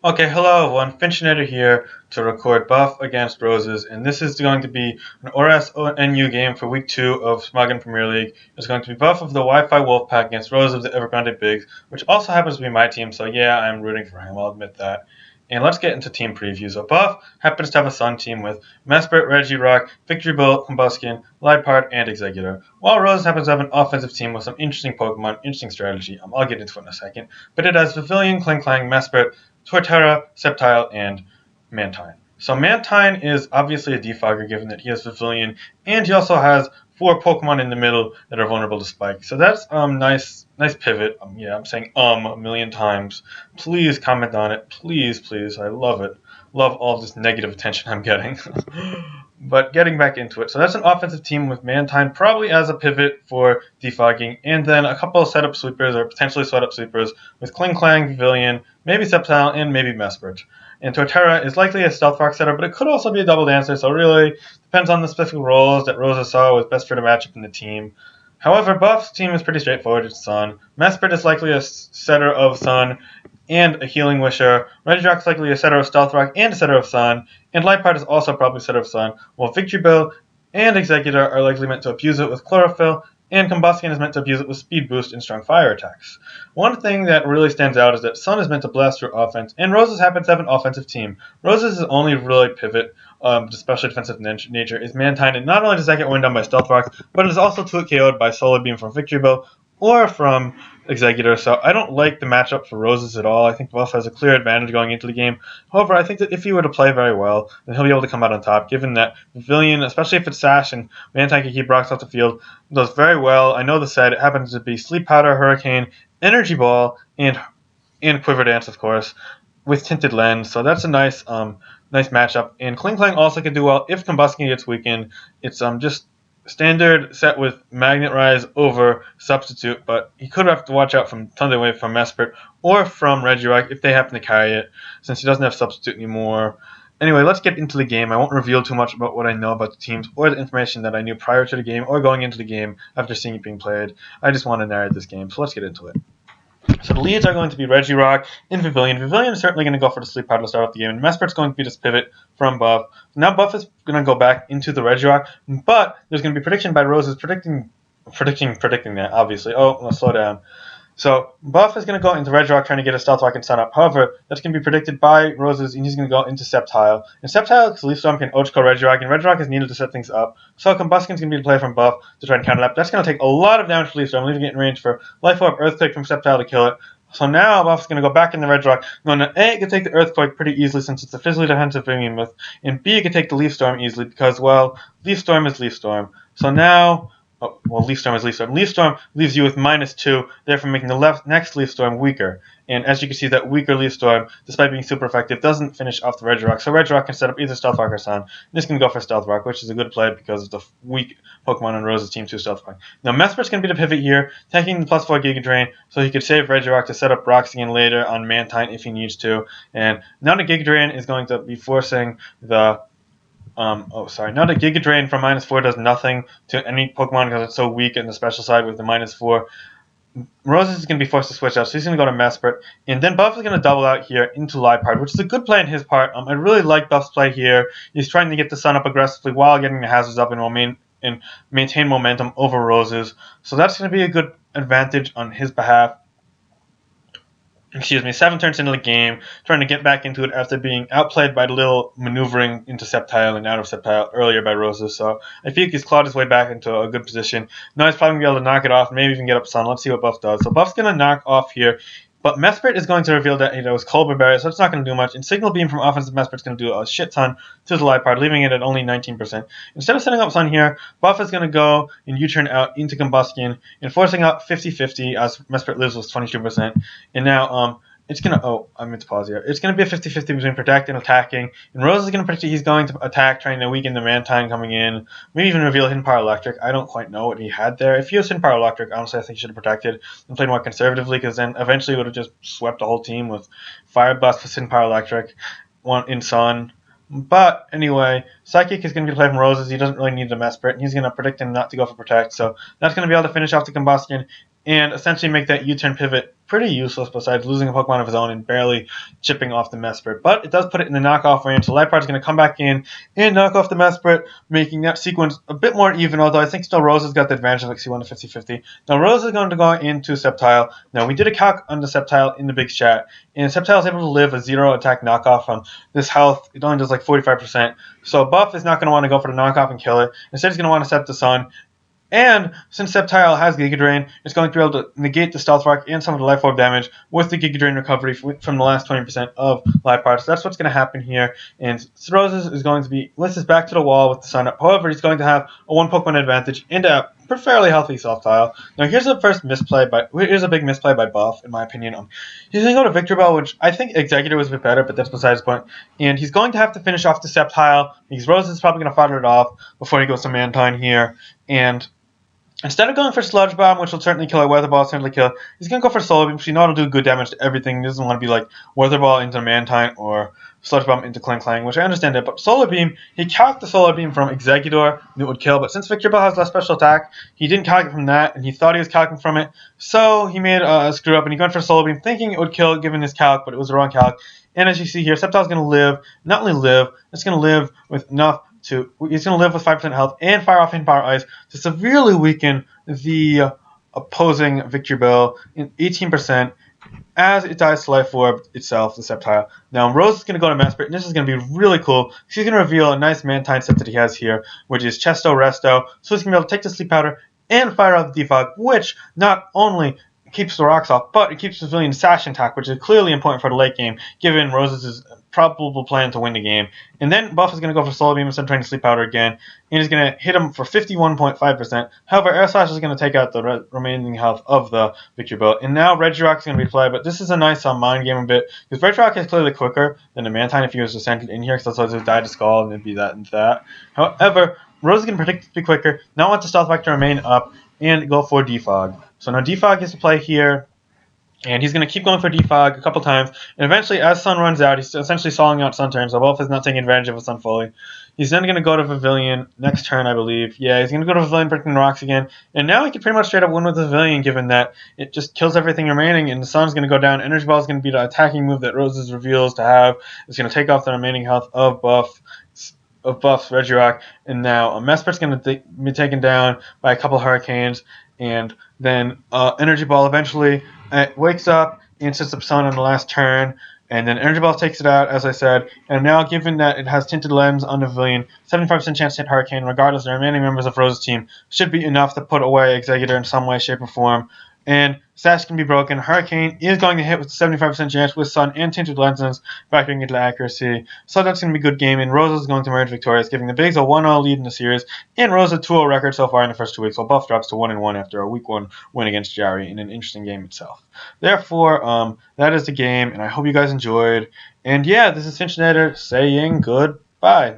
Okay, hello everyone, Finchinator here to record Buff against Roses, and this is going to be an ORAS NU game for week 2 of Smoggin Premier League. It's going to be Buff of the Wi-Fi Wolfpack against Roses of the Evergrande Bigs, which also happens to be my team, so yeah, I'm rooting for him, I'll admit that. And let's get into team previews. So Buff happens to have a Sun team with Mesprit, Regirock, Victory Bolt, Combustion, Liepard, and Executor, while Roses happens to have an offensive team with some interesting Pokemon, interesting strategy. I'll get into it in a second. But it has Pavilion, Klinklang, Mesprit, Torterra, Sceptile, and Mantine. So Mantine is obviously a defogger given that he has Pavilion, and he also has 4 Pokemon in the middle that are vulnerable to Spike. So that's nice pivot. Yeah, I'm saying a million times. Please comment on it. Please. I love it. Love all this negative attention I'm getting. But getting back into it, so that's an offensive team with Mantine probably as a pivot for defogging, and then a couple of setup sweepers or potentially setup sweepers with Klinklang, Pavilion, maybe Sceptile, and maybe Mesprit. And Torterra is likely a Stealth Rock setter, but it could also be a double dancer, so really depends on the specific roles that Rosa saw was best for the matchup in the team. However, Buff's team is pretty straightforward. It's Sun. Mesprit is likely a setter of Sun and a Healing Wisher. Regirock is likely a setter of Stealth Rock and a setter of Sun. And Liepard is also probably a setter of Sun, while Victory Bill and Executor are likely meant to abuse it with Chlorophyll, and Combustion is meant to abuse it with Speed Boost and Strong Fire attacks. One thing that really stands out is that Sun is meant to blast through offense, and Roses happens to have an offensive team. Roses' only really pivot, especially defensive nature, is Mantine, and not only does that get worn down by Stealth Rocks, but it is also 2 KO'd by Solar Beam from Victory Bill or from Executor, so I don't like the matchup for Roses at all. I think Buff has a clear advantage going into the game. However, I think that if he were to play very well, then he'll be able to come out on top, given that Pavilion, especially if it's Sash and Mantine can keep rocks off the field, does very well. I know the set. It happens to be Sleep Powder, Hurricane, Energy Ball, and Quiver Dance, of course, with Tinted Lens, so that's a nice matchup. And Klinklang also can do well if Combustion gets weakened. It's just standard set with Magnet Rise over Substitute, but he could have to watch out from Thunder Wave from Mesprit or from Regirock if they happen to carry it, since he doesn't have Substitute anymore. Anyway, let's get into the game. I won't reveal too much about what I know about the teams or the information that I knew prior to the game or going into the game after seeing it being played. I just want to narrate this game, so let's get into it. So the leads are going to be Regirock and Pavilion. Pavilion is certainly going to go for the Sleep Powder to start off the game, and Mesprit's going to be this pivot from Buff. Now Buff is going to go back into the Regirock, but there's going to be prediction by Roses predicting that, obviously. Oh, let's slow down. So Buff is going to go into Regirock trying to get a Stealth Rock and Sun Up. However, that's going to be predicted by Roses, and he's going to go into Sceptile. And Sceptile, Leaf Storm can Ochko Regirock, and Regirock is needed to set things up. So Combustion's going to be the play from Buff to try and counter that. That's going to take a lot of damage to Leaf Storm, leaving it in range for Life Orb, Earthquake from Sceptile to kill it. So now Buff's going to go back in the Regirock, going to A, it can take the Earthquake pretty easily since it's a physically defensive behemoth, and B, it can take the Leaf Storm easily because, well, Leaf Storm is Leaf Storm. So now... Oh, well, Leaf Storm is Leaf Storm. Leaf Storm leaves you with -2, therefore making the next Leaf Storm weaker. And as you can see, that weaker Leaf Storm, despite being super effective, doesn't finish off the Regirock. So Regirock can set up either Stealth Rock or Sun. This can go for Stealth Rock, which is a good play because of the weak Pokemon on Rose's team 2 Stealth Rock. Now Mesprit's going to be the pivot here, taking the +4 Giga Drain, so he could save Regirock to set up rocks again later on Mantine if he needs to. And now the Giga Drain is going to be forcing the... Now the Giga Drain from -4 does nothing to any Pokemon because it's so weak in the special side with the -4. Roses is going to be forced to switch out, so he's going to go to Mesprit. And then Buff is going to double out here into Liepard, which is a good play on his part. I really like Buff's play here. He's trying to get the Sun up aggressively while getting the hazards up and maintain momentum over Roses. So that's going to be a good advantage on his behalf. 7 turns into the game, trying to get back into it after being outplayed by the little maneuvering into Sceptile and out of Sceptile earlier by Roses. So I think he's clawed his way back into a good position. Now he's probably going to be able to knock it off, maybe even get up Sun. Let's see what Buff does. So Buff's going to knock off here. But Mesprit is going to reveal that it was Colbur Berry, so it's not going to do much. And Signal Beam from offensive Mesprit's going to do a shit ton to the Liepard, leaving it at only 19%. Instead of setting up Sun here, Buff is going to go and U-turn out into Combustion and forcing out 50-50 as Mesprit lives with 22%. And now it's going to... Oh, I meant to pause here. It's going to be a 50-50 between protect and attacking. And Rose is going to predict he's going to attack, trying to weaken the Mantine coming in. Maybe even reveal Hidden Power Electric. I don't quite know what he had there. If he was Hidden Power Electric, honestly, I think he should have protected and played more conservatively, because then eventually would have just swept the whole team with Fire Blast with Hidden Power Electric in Sun. But anyway, Psychic is going to be the play from Roses. He doesn't really need the Mesprit, and he's going to predict him not to go for Protect. So that's going to be able to finish off the Combustion and essentially make that U-turn pivot pretty useless besides losing a Pokemon of his own and barely chipping off the Mesprit. But it does put it in the knockoff range, so Liepard is going to come back in and knock off the Mesprit, making that sequence a bit more even, although I think still Rose has got the advantage of like C1 to 50-50. Now Rose is going to go into Sceptile. Now we did a calc on the Sceptile in the big chat, and Sceptile is able to live a 0 attack knockoff from this health. It only does like 45%. So Buff is not going to want to go for the knockoff and kill it. Instead he's going to want to set the Sun. And since Sceptile has Giga Drain, it's going to be able to negate the Stealth Rock and some of the Life Orb damage with the Giga Drain recovery from the last 20% of Liepard. So that's what's going to happen here. And Rozes is going to be with his back to the wall with the Sun up. However, he's going to have a 1 Pokemon advantage and a fairly healthy Sceptile. Now here's the first misplay here's a big misplay by Buff, in my opinion. He's going to go to Victor Bell, which I think Executor was a bit better, but that's besides the point. And he's going to have to finish off the Sceptile because Roses is probably going to fire it off before he goes to Mantine here. And instead of going for Sludge Bomb, which will certainly kill, or Weather Ball certainly kill, he's going to go for Solar Beam, because you know it'll do good damage to everything. He doesn't want to be like Weather Ball into Mantine or Sludge Bomb into Clang Clang, which I understand it. But Solar Beam, he calced the Solar Beam from Executor, and it would kill. But since Victor Bell has less special attack, he didn't calc it from that, and he thought he was calcing from it. So he made a screw up, and he went for Solar Beam, thinking it would kill given his calc, but it was the wrong calc. And as you see here, Sceptile's going to live, not only live, it's going to live with enough he's going to live with 5% health and fire off in Power Ice to severely weaken the opposing Victory Bell in 18% as it dies to Life Orb itself, the Sceptile. Now Rose is going to go to Mesprit, and this is going to be really cool. She's going to reveal a nice Mantine set that he has here, which is Chesto Resto. So he's going to be able to take the Sleep Powder and fire off the Defog, which not only keeps the rocks off, but it keeps the Pavilion Sash intact, which is clearly important for the late game, given Roses' probable plan to win the game. And then Buff is going to go for Solar Beam instead of trying to Sleep Powder again, and he's going to hit him for 51.5%. However, Air Slash is going to take out the remaining health of the Victory Bell. And now Regirock is going to be played, but this is a nice mind game a bit, because Regirock is clearly quicker than the Mantine if he was just sent in here, because that's why it died to Skull, and it'd be that and that. However, Rose is going to predict to be quicker, not want the Stealth Vector to remain up, and go for Defog. So now Defog gets to play here, and he's going to keep going for Defog a couple times, and eventually as Sun runs out, he's essentially stalling out Sun turn, so Wolf is not taking advantage of a Sun fully. He's then going to go to Pavilion next turn, I believe. Yeah, he's going to go to Pavilion, breaking the rocks again, and now he can pretty much straight up win with the Pavilion, given that it just kills everything remaining, and the Sun's going to go down. Energy Ball is going to be the attacking move that Roses reveals to have. It's going to take off the remaining health of Buff's Regirock, and now Mesprit's going to be taken down by a couple Hurricanes, and then Energy Ball eventually wakes up and sets up Sun on the last turn, and then Energy Ball takes it out, as I said, and now given that it has Tinted Lens on the Pavilion, 75% chance to hit Hurricane, regardless of the remaining members of Rose's team, should be enough to put away Executor in some way, shape, or form. And Sash can be broken. Hurricane is going to hit with 75% chance with Sun and Tinted Lenses, factoring into accuracy. So that's going to be a good game, and Rose is going to emerge victorious, giving the Bigs a 1-0 lead in the series, and Rose a 2-0 record so far in the first 2 weeks, while Buff drops to 1-1 after a Week 1 win against Jari in an interesting game itself. Therefore, that is the game, and I hope you guys enjoyed. And yeah, this is Finchinator saying goodbye.